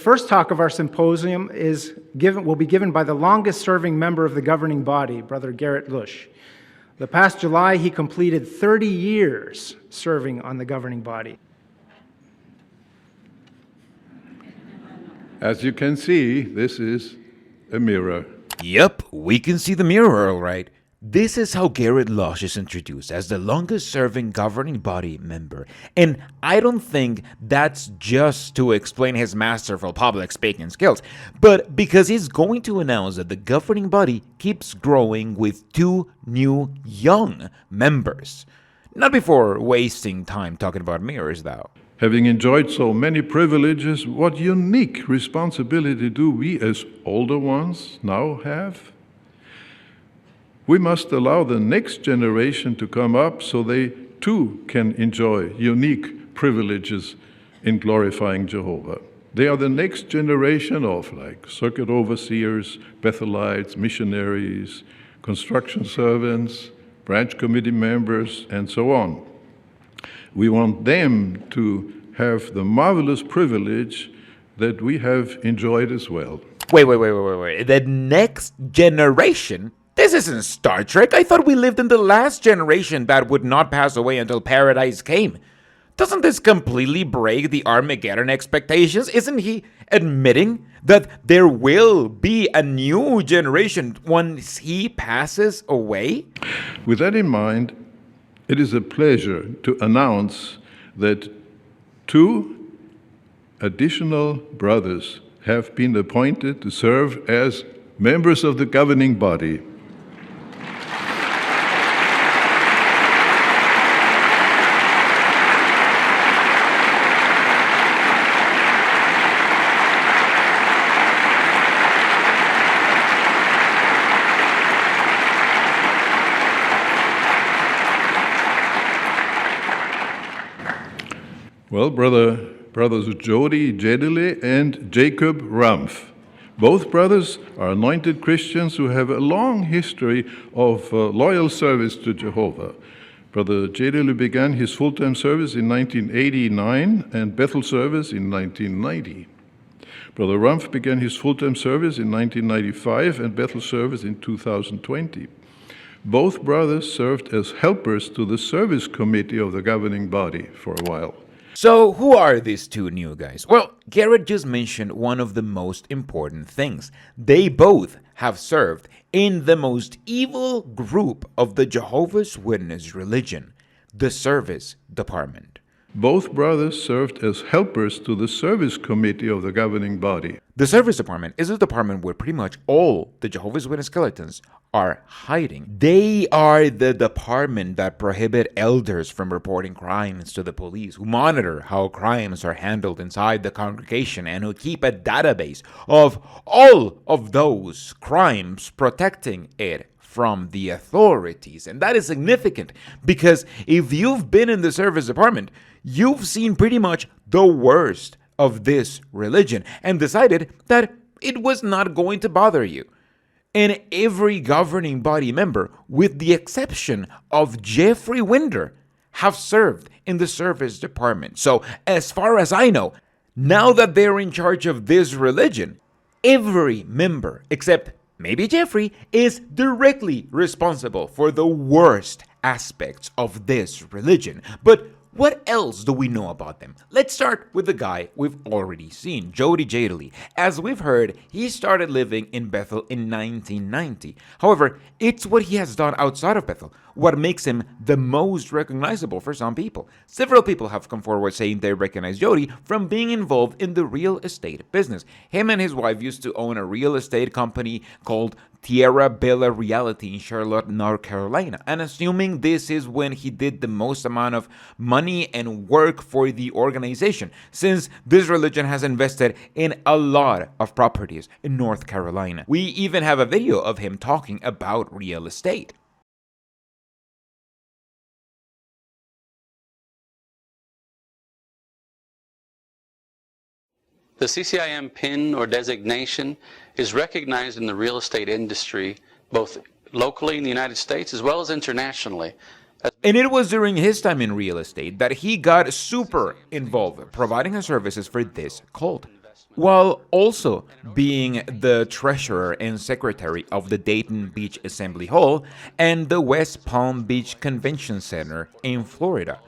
First talk of our symposium will be given by the longest-serving member of the governing body, Brother Garrett Lush. The past July, he completed 30 years serving on the governing body. As you can see, this is a mirror. Yep, we can see the mirror all right. This is how Garrett Lush is introduced as the longest-serving governing body member. And I don't think that's just to explain his masterful public speaking skills, but because he's going to announce that the governing body keeps growing with 2 new young members. Not before wasting time talking about mirrors, though. Having enjoyed so many privileges, what unique responsibility do we as older ones now have? We must allow the next generation to come up so they too can enjoy unique privileges in glorifying Jehovah. They are the next generation of circuit overseers, Bethelites, missionaries, construction servants, branch committee members, and so on. We want them to have the marvelous privilege that we have enjoyed as well. Wait. The next generation? This isn't Star Trek. I thought we lived in the last generation that would not pass away until paradise came. Doesn't this completely break the Armageddon expectations? Isn't he admitting that there will be a new generation once he passes away? With that in mind, it is a pleasure to announce that 2 additional brothers have been appointed to serve as members of the governing body. Well, brothers Jody Jedelee and Jacob Rumph. Both brothers are anointed Christians who have a long history of loyal service to Jehovah. Brother Jedelee began his full-time service in 1989 and Bethel service in 1990. Brother Rumph began his full-time service in 1995 and Bethel service in 2020. Both brothers served as helpers to the service committee of the governing body for a while. So, who are these 2 new guys? Well, Garrett just mentioned one of the most important things. They both have served in the most evil group of the Jehovah's Witness religion, the service department. Both brothers served as helpers to the service committee of the governing body. The service department is a department where pretty much all the Jehovah's Witness skeletons are hiding. They are the department that prohibit elders from reporting crimes to the police, who monitor how crimes are handled inside the congregation, and who keep a database of all of those crimes, protecting it from the authorities. And that is significant because if you've been in the service department, you've seen pretty much the worst of this religion and decided that it was not going to bother you. And every governing body member, with the exception of Jeffrey Winder, have served in the service department. So as far as I know, now that they're in charge of this religion, every member, except maybe Jeffrey, is directly responsible for the worst aspects of this religion. But what else do we know about them? Let's start with the guy we've already seen, Jody Jedelee. As we've heard, he started living in Bethel in 1990. However, it's what he has done outside of Bethel what makes him the most recognizable for some people. Several people have come forward saying they recognize Jody from being involved in the real estate business. Him and his wife used to own a real estate company called Tierra Bella Realty in Charlotte, North Carolina. And assuming this is when he did the most amount of money and work for the organization, since this religion has invested in a lot of properties in North Carolina. We even have a video of him talking about real estate. The CCIM PIN or designation is recognized in the real estate industry, both locally in the United States as well as internationally. And it was during his time in real estate that he got super involved providing his services for this cult. while also being the treasurer and secretary of the Dayton Beach Assembly Hall and the West Palm Beach Convention Center in Florida.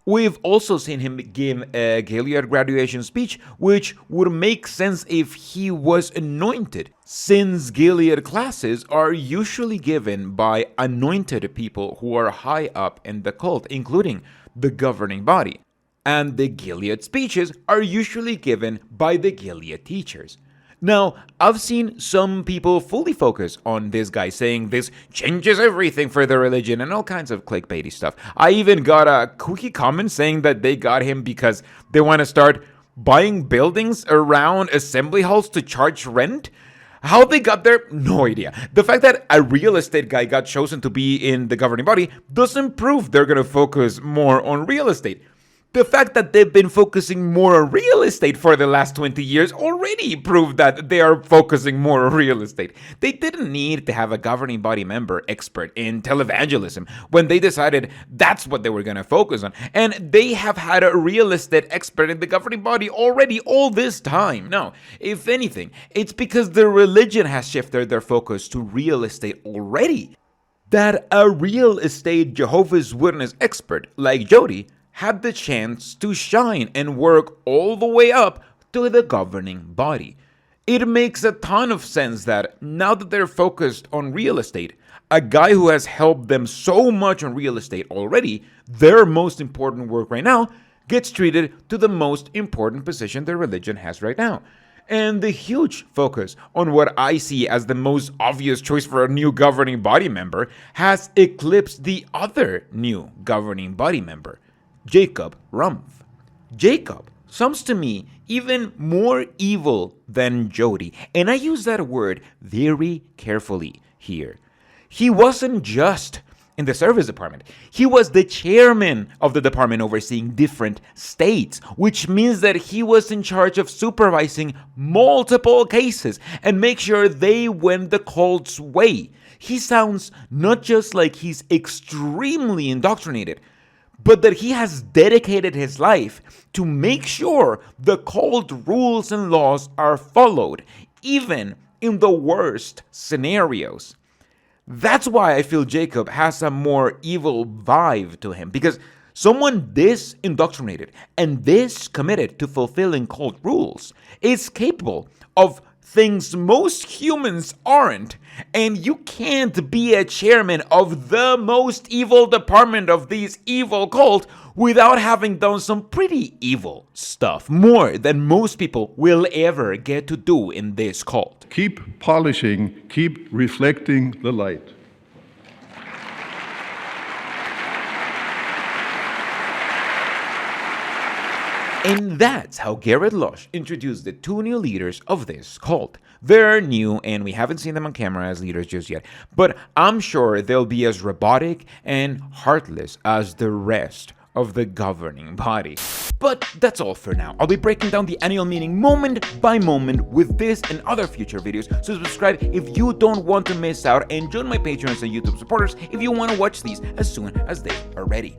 We've also seen him give a Gilead graduation speech, which would make sense if he was anointed, since Gilead classes are usually given by anointed people who are high up in the cult, including the governing body. And the Gilead speeches are usually given by the Gilead teachers. Now, I've seen some people fully focus on this guy saying this changes everything for the religion and all kinds of clickbaity stuff. I even got a quickie comment saying that they got him because they want to start buying buildings around assembly halls to charge rent. How they got there, no idea. The fact that a real estate guy got chosen to be in the governing body doesn't prove they're going to focus more on real estate. The fact that they've been focusing more on real estate for the last 20 years already proved that they are focusing more on real estate. They didn't need to have a governing body member expert in televangelism when they decided that's what they were going to focus on. And they have had a real estate expert in the governing body already all this time. No, if anything, it's because the religion has shifted their focus to real estate already. That a real estate Jehovah's Witness expert like Jody had the chance to shine and work all the way up to the governing body. It makes a ton of sense that now that they're focused on real estate, a guy who has helped them so much on real estate already, their most important work right now, gets treated to the most important position their religion has right now. And the huge focus on what I see as the most obvious choice for a new governing body member has eclipsed the other new governing body member, Jacob Rumph. Jacob sounds to me even more evil than Jody, and I use that word very carefully here. He wasn't just in the service department. He was the chairman of the department overseeing different states, which means that he was in charge of supervising multiple cases and make sure they went the cult's way. He sounds not just like he's extremely indoctrinated, but that he has dedicated his life to make sure the cult rules and laws are followed, even in the worst scenarios. That's why I feel Jacob has a more evil vibe to him, because someone this indoctrinated and this committed to fulfilling cult rules is capable of things most humans aren't, and you can't be a chairman of the most evil department of this evil cult without having done some pretty evil stuff, more than most people will ever get to do in this cult. Keep polishing, keep reflecting the light. And that's how Garrett Lush introduced the two new leaders of this cult. They're new and we haven't seen them on camera as leaders just yet, but I'm sure they'll be as robotic and heartless as the rest of the governing body. But that's all for now. I'll be breaking down the annual meeting moment by moment with this and other future videos, so subscribe if you don't want to miss out, and join my Patreons and YouTube supporters if you want to watch these as soon as they are ready.